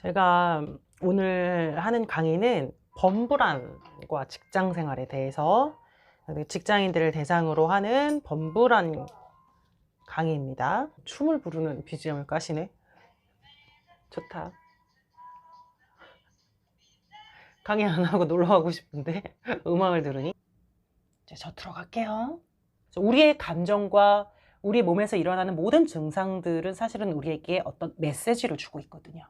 제가 오늘 하는 강의는 번불안과 직장 생활에 대해서 직장인들을 대상으로 하는 번불안 강의입니다. 춤을 부르는 BGM을 까시네. 좋다. 강의 안 하고 놀러 가고 싶은데 음악을 들으니. 이제 저 들어갈게요. 우리의 감정과 우리 몸에서 일어나는 모든 증상들은 사실은 우리에게 어떤 메시지를 주고 있거든요.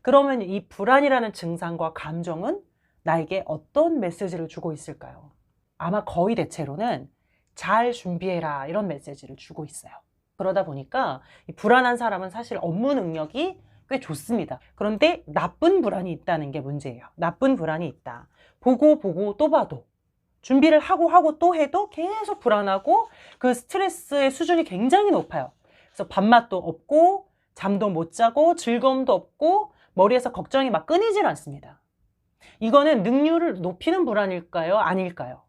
그러면 이 불안이라는 증상과 감정은 나에게 어떤 메시지를 주고 있을까요? 아마 거의 대체로는 잘 준비해라 이런 메시지를 주고 있어요. 그러다 보니까 이 불안한 사람은 사실 업무 능력이 꽤 좋습니다. 그런데 나쁜 불안이 있다는 게 문제예요. 나쁜 불안이 있다. 보고 또 봐도 준비를 하고 또 해도 계속 불안하고 그 스트레스의 수준이 굉장히 높아요. 그래서 밥맛도 없고 잠도 못 자고 즐거움도 없고 머리에서 걱정이 막 끊이질 않습니다. 이거는 능률을 높이는 불안일까요? 아닐까요?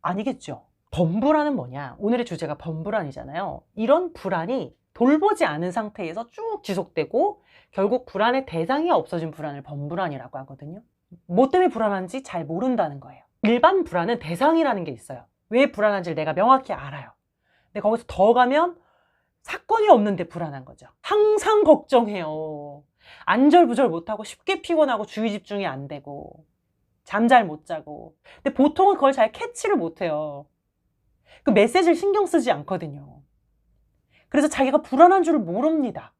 아니겠죠. 번불안은 뭐냐? 오늘의 주제가 번불안이잖아요. 이런 불안이 돌보지 않은 상태에서 쭉 지속되고 결국 불안의 대상이 없어진 불안을 번불안이라고 하거든요. 뭐 때문에 불안한지 잘 모른다는 거예요. 일반 불안은 대상이라는 게 있어요. 왜 불안한지를 내가 명확히 알아요. 근데 거기서 더 가면 사건이 없는데 불안한 거죠. 항상 걱정해요. 안절부절 못하고 쉽게 피곤하고 주의 집중이 안 되고 잠 잘 못 자고. 근데 보통은 그걸 잘 캐치를 못해요. 그 메시지를 신경 쓰지 않거든요. 그래서 자기가 불안한 줄 모릅니다.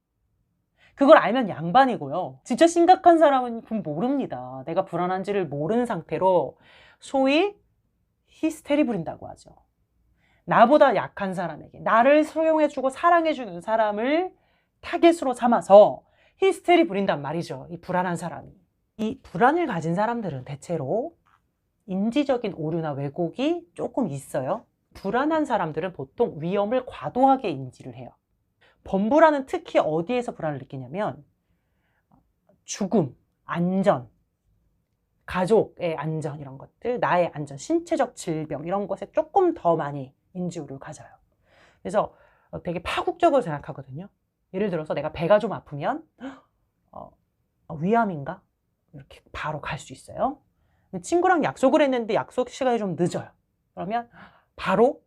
그걸 알면 양반이고요. 진짜 심각한 사람은 그건 모릅니다. 내가 불안한지를 모르는 상태로 소위 히스테리 부린다고 하죠. 나보다 약한 사람에게 나를 소용해주고 사랑해주는 사람을 타겟으로 삼아서 히스테리 부린단 말이죠. 이 불안한 사람이. 이 불안을 가진 사람들은 대체로 인지적인 오류나 왜곡이 조금 있어요. 불안한 사람들은 보통 위험을 과도하게 인지를 해요. 번불안은 특히 어디에서 불안을 느끼냐면 죽음, 안전, 가족의 안전 이런 것들, 나의 안전, 신체적 질병 이런 것에 조금 더 많이 인지오류를 가져요. 그래서 되게 파국적으로 생각하거든요. 예를 들어서 내가 배가 좀 아프면 위암인가? 이렇게 바로 갈 수 있어요. 친구랑 약속을 했는데 약속 시간이 좀 늦어요. 그러면 바로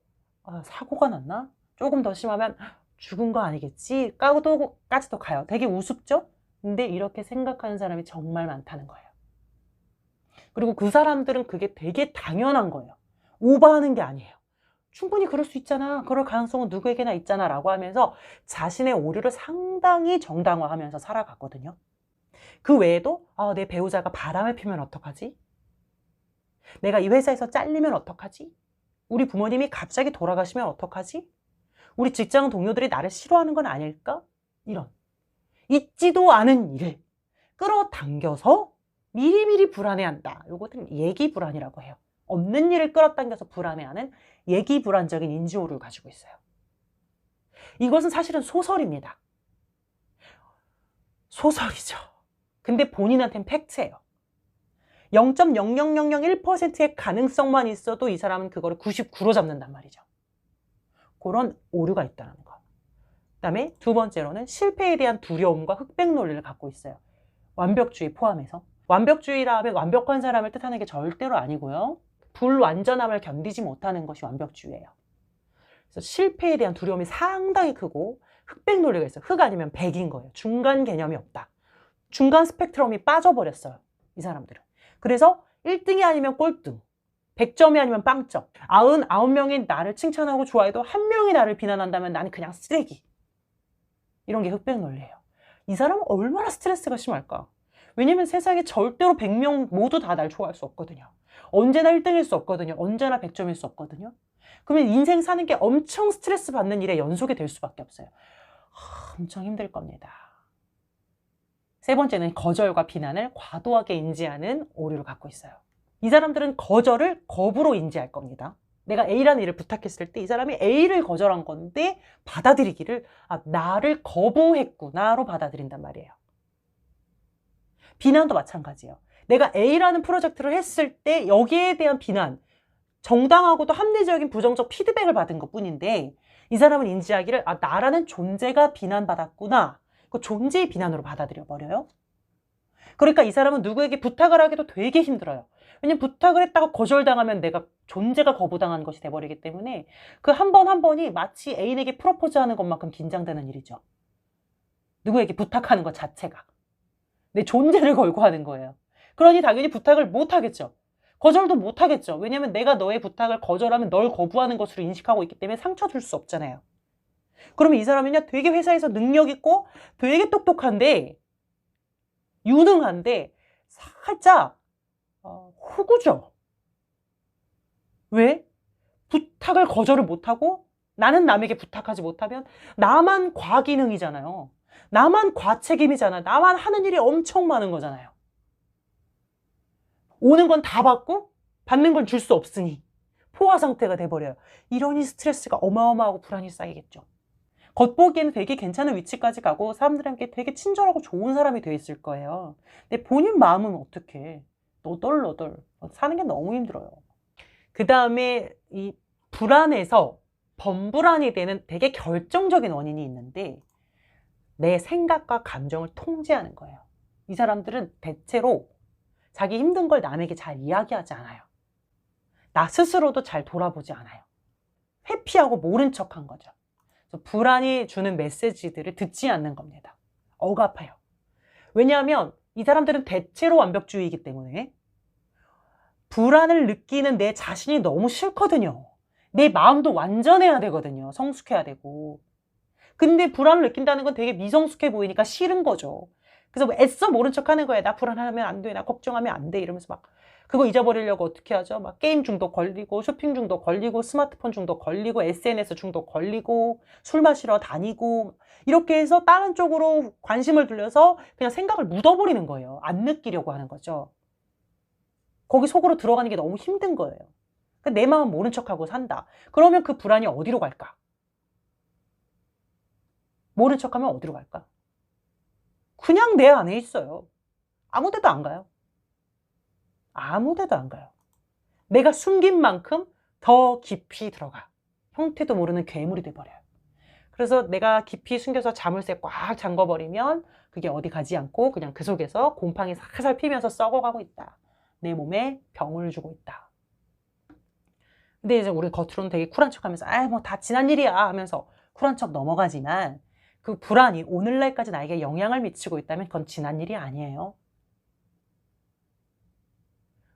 사고가 났나? 조금 더 심하면 죽은 거 아니겠지? 까지도 가요. 되게 우습죠? 근데 이렇게 생각하는 사람이 정말 많다는 거예요. 그리고 그 사람들은 그게 되게 당연한 거예요. 오버하는 게 아니에요. 충분히 그럴 수 있잖아. 그럴 가능성은 누구에게나 있잖아 라고 하면서 자신의 오류를 상당히 정당화하면서 살아갔거든요. 그 외에도 내 배우자가 바람을 피우면 어떡하지? 내가 이 회사에서 잘리면 어떡하지? 우리 부모님이 갑자기 돌아가시면 어떡하지? 우리 직장 동료들이 나를 싫어하는 건 아닐까? 이런 있지도 않은 일을 끌어당겨서 미리미리 불안해한다. 이것은 예기불안이라고 해요. 없는 일을 끌어당겨서 불안해하는 예기불안적인 인지오류를 가지고 있어요. 이것은 사실은 소설입니다. 소설이죠. 근데 본인한테는 팩트예요. 0.00001%의 가능성만 있어도 이 사람은 그거를 99로 잡는단 말이죠. 그런 오류가 있다는 거. 그 다음에 두 번째로는 실패에 대한 두려움과 흑백 논리를 갖고 있어요. 완벽주의 포함해서. 완벽주의라 하면 완벽한 사람을 뜻하는 게 절대로 아니고요. 불완전함을 견디지 못하는 것이 완벽주의예요. 그래서 실패에 대한 두려움이 상당히 크고 흑백 논리가 있어요. 흑 아니면 백인 거예요. 중간 개념이 없다. 중간 스펙트럼이 빠져버렸어요. 이 사람들은. 그래서 1등이 아니면 꼴등, 100점이 아니면 빵점. 99명이 나를 칭찬하고 좋아해도 1명이 나를 비난한다면 나는 그냥 쓰레기. 이런 게 흑백 논리예요. 이 사람은 얼마나 스트레스가 심할까? 왜냐면 세상에 절대로 100명 모두 다 날 좋아할 수 없거든요. 언제나 1등일 수 없거든요. 언제나 100점일 수 없거든요. 그러면 인생 사는 게 엄청 스트레스 받는 일의 연속이 될 수밖에 없어요. 엄청 힘들 겁니다. 세 번째는 거절과 비난을 과도하게 인지하는 오류를 갖고 있어요. 이 사람들은 거절을 거부로 인지할 겁니다. 내가 A라는 일을 부탁했을 때 이 사람이 A를 거절한 건데 받아들이기를 나를 거부했구나로 받아들인단 말이에요. 비난도 마찬가지예요. 내가 A라는 프로젝트를 했을 때 여기에 대한 비난, 정당하고도 합리적인 부정적 피드백을 받은 것뿐인데 이 사람은 인지하기를 나라는 존재가 비난받았구나. 그 존재의 비난으로 받아들여 버려요. 그러니까 이 사람은 누구에게 부탁을 하기도 되게 힘들어요. 왜냐면 부탁을 했다가 거절당하면 내가 존재가 거부당한 것이 돼버리기 때문에 그 한 번 한 번이 마치 애인에게 프로포즈하는 것만큼 긴장되는 일이죠. 누구에게 부탁하는 것 자체가. 내 존재를 걸고 하는 거예요. 그러니 당연히 부탁을 못 하겠죠. 거절도 못 하겠죠. 왜냐면 내가 너의 부탁을 거절하면 널 거부하는 것으로 인식하고 있기 때문에 상처 줄 수 없잖아요. 그러면 이 사람은요, 되게 회사에서 능력 있고 되게 똑똑한데, 유능한데 살짝 호구죠. 왜? 부탁을 거절을 못하고 나는 남에게 부탁하지 못하면 나만 과기능이잖아요. 나만 과책임이잖아. 나만 하는 일이 엄청 많은 거잖아요. 오는 건 다 받고 받는 건 줄 수 없으니 포화 상태가 돼버려요. 이러니 스트레스가 어마어마하고 불안이 쌓이겠죠. 겉보기에는 되게 괜찮은 위치까지 가고 사람들에게 되게 친절하고 좋은 사람이 돼 있을 거예요. 근데 본인 마음은 어떻게 너덜너덜 사는 게 너무 힘들어요. 그 다음에 이 불안에서 범불안이 되는 되게 결정적인 원인이 있는데 내 생각과 감정을 통제하는 거예요. 이 사람들은 대체로 자기 힘든 걸 남에게 잘 이야기하지 않아요. 나 스스로도 잘 돌아보지 않아요. 회피하고 모른 척한 거죠. 그래서 불안이 주는 메시지들을 듣지 않는 겁니다. 억압해요. 왜냐하면 이 사람들은 대체로 완벽주의이기 때문에 불안을 느끼는 내 자신이 너무 싫거든요. 내 마음도 완전해야 되거든요. 성숙해야 되고. 근데 불안을 느낀다는 건 되게 미성숙해 보이니까 싫은 거죠. 그래서 애써 모른 척 하는 거예요. 나 불안하면 안 돼. 나 걱정하면 안 돼. 이러면서 막 그거 잊어버리려고 어떻게 하죠? 막 게임 중독 걸리고 쇼핑 중독 걸리고 스마트폰 중독 걸리고 SNS 중독 걸리고 술 마시러 다니고 이렇게 해서 다른 쪽으로 관심을 돌려서 그냥 생각을 묻어버리는 거예요. 안 느끼려고 하는 거죠. 거기 속으로 들어가는 게 너무 힘든 거예요. 내 마음 모른 척하고 산다. 그러면 그 불안이 어디로 갈까? 모른 척하면 어디로 갈까? 그냥 내 안에 있어요. 아무 데도 안 가요. 아무 데도 안 가요. 내가 숨긴 만큼 더 깊이 들어가. 형태도 모르는 괴물이 돼버려요. 그래서 내가 깊이 숨겨서 자물쇠 꽉 잠궈버리면 그게 어디 가지 않고 그냥 그 속에서 곰팡이 살살 피면서 썩어가고 있다. 내 몸에 병을 주고 있다. 근데 이제 우리 겉으로는 되게 쿨한 척 하면서 뭐 다 지난 일이야 하면서 쿨한 척 넘어가지만 그 불안이 오늘날까지 나에게 영향을 미치고 있다면 그건 지난 일이 아니에요.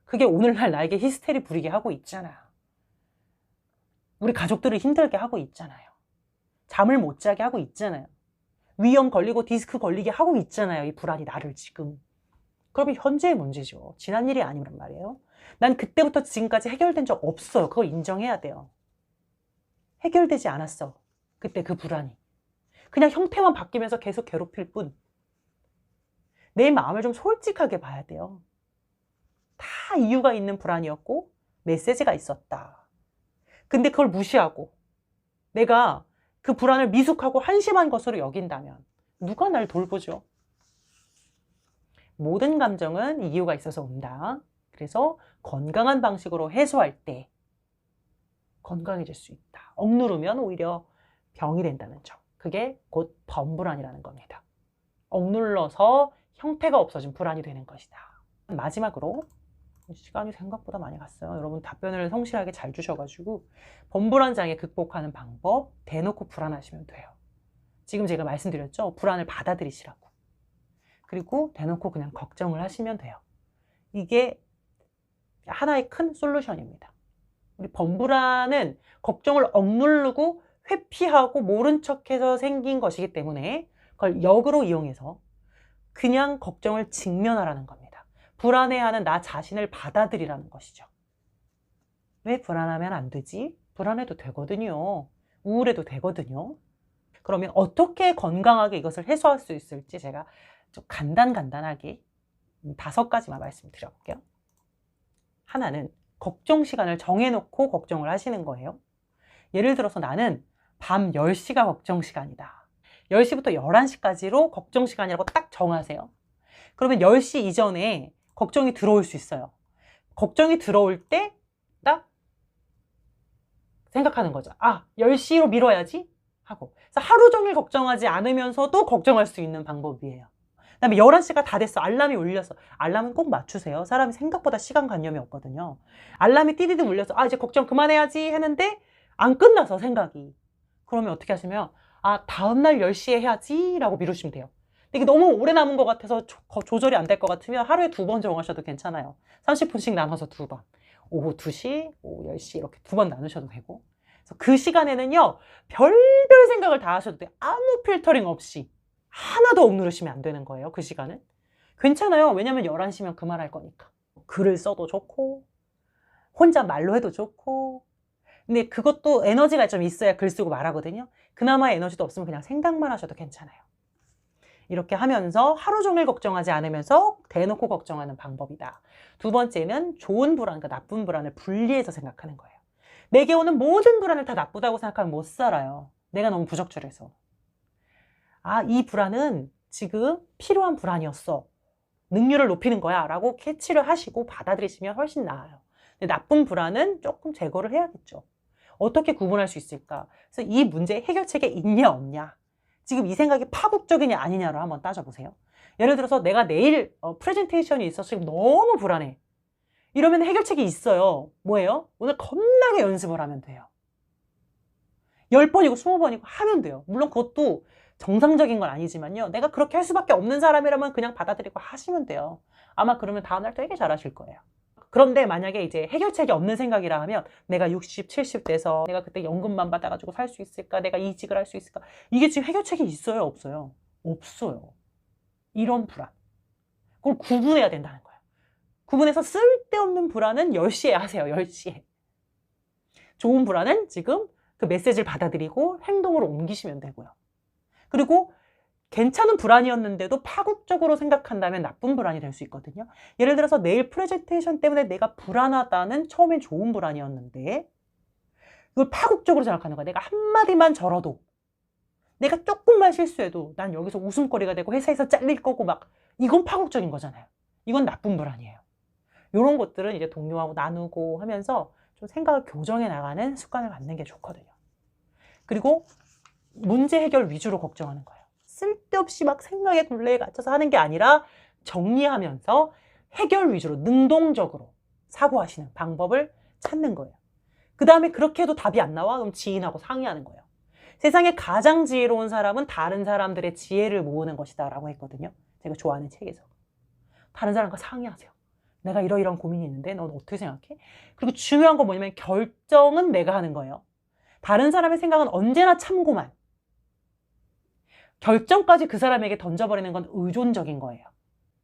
그게 오늘날 나에게 히스테리 부리게 하고 있잖아. 우리 가족들을 힘들게 하고 있잖아요. 잠을 못 자게 하고 있잖아요. 위염 걸리고 디스크 걸리게 하고 있잖아요. 이 불안이 나를 지금. 그러면 현재의 문제죠. 지난 일이 아니란 말이에요. 난 그때부터 지금까지 해결된 적 없어요. 그걸 인정해야 돼요. 해결되지 않았어. 그때 그 불안이. 그냥 형태만 바뀌면서 계속 괴롭힐 뿐. 내 마음을 좀 솔직하게 봐야 돼요. 다 이유가 있는 불안이었고 메시지가 있었다. 근데 그걸 무시하고 내가 그 불안을 미숙하고 한심한 것으로 여긴다면 누가 날 돌보죠? 모든 감정은 이유가 있어서 온다. 그래서 건강한 방식으로 해소할 때 건강해질 수 있다. 억누르면 오히려 병이 된다는 점. 그게 곧 범불안이라는 겁니다. 억눌러서 형태가 없어진 불안이 되는 것이다. 마지막으로 시간이 생각보다 많이 갔어요. 여러분 답변을 성실하게 잘 주셔가지고 범불안 장애 극복하는 방법 대놓고 불안하시면 돼요. 지금 제가 말씀드렸죠. 불안을 받아들이시라고. 그리고 대놓고 그냥 걱정을 하시면 돼요. 이게 하나의 큰 솔루션입니다. 우리 범불안은 걱정을 억누르고 회피하고 모른 척해서 생긴 것이기 때문에 그걸 역으로 이용해서 그냥 걱정을 직면하라는 겁니다. 불안해하는 나 자신을 받아들이라는 것이죠. 왜 불안하면 안 되지? 불안해도 되거든요. 우울해도 되거든요. 그러면 어떻게 건강하게 이것을 해소할 수 있을지 제가 좀 간단하게 5가지만 말씀드려볼게요. 하나는 걱정 시간을 정해놓고 걱정을 하시는 거예요. 예를 들어서 나는 밤 10시가 걱정 시간이다. 10시부터 11시까지로 걱정 시간이라고 딱 정하세요. 그러면 10시 이전에 걱정이 들어올 수 있어요. 걱정이 들어올 때 딱 생각하는 거죠. 10시로 미뤄야지 하고. 그래서 하루 종일 걱정하지 않으면서도 걱정할 수 있는 방법이에요. 그다음에 11시가 다 됐어. 알람이 울렸어. 알람은 꼭 맞추세요. 사람이 생각보다 시간관념이 없거든요. 알람이 띠디디 울려서 이제 걱정 그만해야지 했는데 안 끝나서 생각이. 그러면 어떻게 하시면 다음날 10시에 해야지 라고 미루시면 돼요. 근데 이게 너무 오래 남은 것 같아서 조절이 안 될 것 같으면 하루에 2번 정하셔도 괜찮아요. 30분씩 나눠서 2번. 오후 2시, 오후 10시 이렇게 2번 나누셔도 되고. 그래서 그 시간에는요. 별별 생각을 다 하셔도 돼요. 아무 필터링 없이. 하나도 억누르시면 안 되는 거예요. 그 시간은. 괜찮아요. 왜냐면 11시면 그만할 거니까. 글을 써도 좋고 혼자 말로 해도 좋고. 근데 그것도 에너지가 좀 있어야 글 쓰고 말하거든요. 그나마 에너지도 없으면 그냥 생각만 하셔도 괜찮아요. 이렇게 하면서 하루 종일 걱정하지 않으면서 대놓고 걱정하는 방법이다. 두 번째는 좋은 불안과 나쁜 불안을 분리해서 생각하는 거예요. 내게 오는 모든 불안을 다 나쁘다고 생각하면 못 살아요. 내가 너무 부적절해서. 이 불안은 지금 필요한 불안이었어. 능률을 높이는 거야 라고 캐치를 하시고 받아들이시면 훨씬 나아요. 근데 나쁜 불안은 조금 제거를 해야겠죠. 어떻게 구분할 수 있을까? 그래서 이 문제의 해결책이 있냐 없냐, 지금 이 생각이 파국적이냐 아니냐를 한번 따져보세요. 예를 들어서 내가 내일 프레젠테이션이 있어서 지금 너무 불안해. 이러면 해결책이 있어요. 뭐예요? 오늘 겁나게 연습을 하면 돼요. 10번이고 20번이고 하면 돼요. 물론 그것도 정상적인 건 아니지만요. 내가 그렇게 할 수밖에 없는 사람이라면 그냥 받아들이고 하시면 돼요. 아마 그러면 다음날 되게 잘하실 거예요. 그런데 만약에 이제 해결책이 없는 생각이라 하면 내가 60, 70 돼서 내가 그때 연금만 받아가지고 살 수 있을까? 내가 이직을 할 수 있을까? 이게 지금 해결책이 있어요? 없어요? 없어요. 이런 불안. 그걸 구분해야 된다는 거예요. 구분해서 쓸데없는 불안은 10시에 하세요. 10시에. 좋은 불안은 지금 그 메시지를 받아들이고 행동으로 옮기시면 되고요. 그리고 괜찮은 불안이었는데도 파국적으로 생각한다면 나쁜 불안이 될 수 있거든요. 예를 들어서 내일 프레젠테이션 때문에 내가 불안하다는 처음엔 좋은 불안이었는데 이걸 파국적으로 생각하는 거야. 내가 한마디만 절어도, 내가 조금만 실수해도 난 여기서 웃음거리가 되고 회사에서 잘릴 거고 막, 이건 파국적인 거잖아요. 이건 나쁜 불안이에요. 이런 것들은 이제 동료하고 나누고 하면서 좀 생각을 교정해 나가는 습관을 갖는 게 좋거든요. 그리고 문제 해결 위주로 걱정하는 거예요. 쓸데없이 막 생각의 굴레에 갇혀서 하는 게 아니라 정리하면서 해결 위주로 능동적으로 사고하시는 방법을 찾는 거예요. 그 다음에 그렇게 해도 답이 안 나와? 그럼 지인하고 상의하는 거예요. 세상에 가장 지혜로운 사람은 다른 사람들의 지혜를 모으는 것이다 라고 했거든요. 제가 좋아하는 책에서. 다른 사람과 상의하세요. 내가 이러이러한 고민이 있는데 넌 어떻게 생각해? 그리고 중요한 건 뭐냐면 결정은 내가 하는 거예요. 다른 사람의 생각은 언제나 참고만. 결정까지 그 사람에게 던져버리는 건 의존적인 거예요.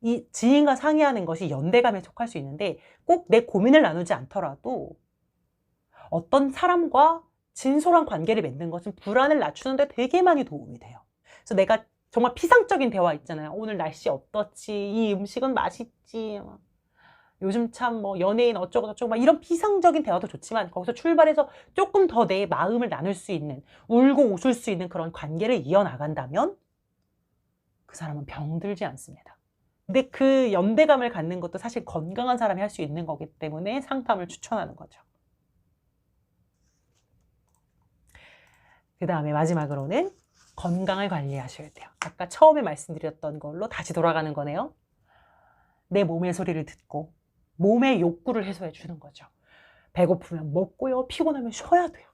이 지인과 상의하는 것이 연대감에 속할 수 있는데 꼭 내 고민을 나누지 않더라도 어떤 사람과 진솔한 관계를 맺는 것은 불안을 낮추는 데 되게 많이 도움이 돼요. 그래서 내가 정말 피상적인 대화 있잖아요. 오늘 날씨 어떻지? 이 음식은 맛있지? 요즘 참 뭐 연예인 어쩌고 저쩌고 막 이런 피상적인 대화도 좋지만 거기서 출발해서 조금 더 내 마음을 나눌 수 있는, 울고 웃을 수 있는 그런 관계를 이어나간다면 그 사람은 병들지 않습니다. 근데 그 연대감을 갖는 것도 사실 건강한 사람이 할 수 있는 거기 때문에 상담을 추천하는 거죠. 그 다음에 마지막으로는 건강을 관리하셔야 돼요. 아까 처음에 말씀드렸던 걸로 다시 돌아가는 거네요. 내 몸의 소리를 듣고 몸의 욕구를 해소해 주는 거죠. 배고프면 먹고요. 피곤하면 쉬어야 돼요.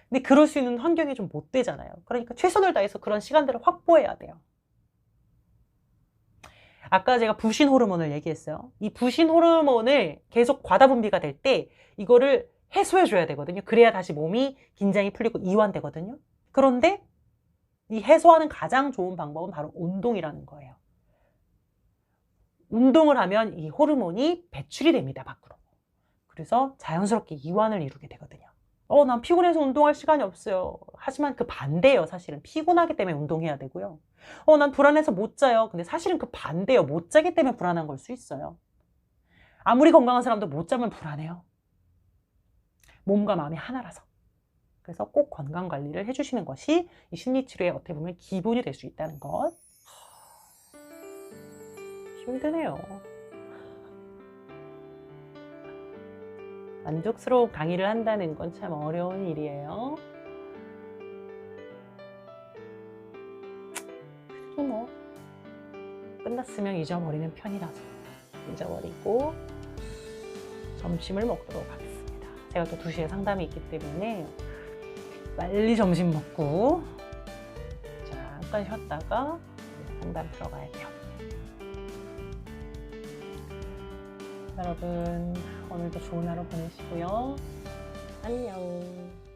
근데 그럴 수 있는 환경이 좀 못 되잖아요. 그러니까 최선을 다해서 그런 시간들을 확보해야 돼요. 아까 제가 부신 호르몬을 얘기했어요. 이 부신 호르몬을 계속 과다 분비가 될 때 이거를 해소해 줘야 되거든요. 그래야 다시 몸이 긴장이 풀리고 이완되거든요. 그런데 이 해소하는 가장 좋은 방법은 바로 운동이라는 거예요. 운동을 하면 이 호르몬이 배출이 됩니다, 밖으로. 그래서 자연스럽게 이완을 이루게 되거든요. 난 피곤해서 운동할 시간이 없어요. 하지만 그 반대예요, 사실은. 피곤하기 때문에 운동해야 되고요. 난 불안해서 못 자요. 근데 사실은 그 반대예요. 못 자기 때문에 불안한 걸 수 있어요. 아무리 건강한 사람도 못 자면 불안해요. 몸과 마음이 하나라서. 그래서 꼭 건강 관리를 해주시는 것이 이 심리치료의 어떻게 보면 기본이 될 수 있다는 것. 힘드네요. 만족스러운 강의를 한다는 건 참 어려운 일이에요. 그래도 뭐 있으면 잊어버리는 편이라서 잊어버리고 점심을 먹도록 하겠습니다. 제가 또 2시에 상담이 있기 때문에 빨리 점심 먹고 잠깐 쉬었다가 상담 들어가야 돼요. 여러분 오늘도 좋은 하루 보내시고요. 안녕.